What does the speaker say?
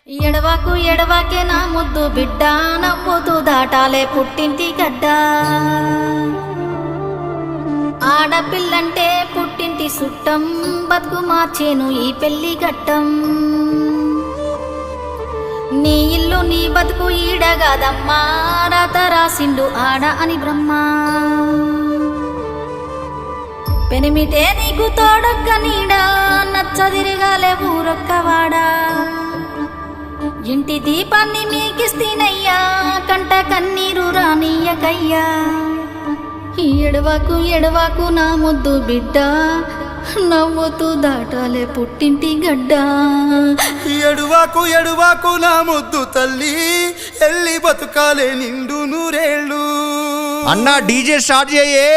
ఎడవాకు ఎడవాకే నా ముద్దు బిడ్డ నవ్వుతూ దాటాలే పుట్టింటి గడ్డ. ఆడపిల్లంటే పుట్టింటి సుట్టం బతుకు మార్చేను ఈ పెళ్లి ఘట్టం. నీ ఇల్లు నీ బతుకు ఈడగాదమ్మా రాత రాసిండు ఆడ అని బ్రహ్మ. పెనిమిటే నీకు తోడొక్క నీడా నచ్చదిరగాలే ఊరొక్కవాడా. ఇంటి దీపాన్ని మీకిస్తీనయ్యా కంట కన్నీరు రానియకయ్యా. ఎడవాకు ఎడవాకు నా ముద్దు బిడ్డ నవ్వుతూ దాటాలే పుట్టింటి గడ్డ. ఎడువాకు ఎడువాకు నా ముద్దు తల్లి ఎల్లి బతుకాలే నిండు నూరేళ్ళు. అన్నా డీజే స్టార్ట్ చేయే.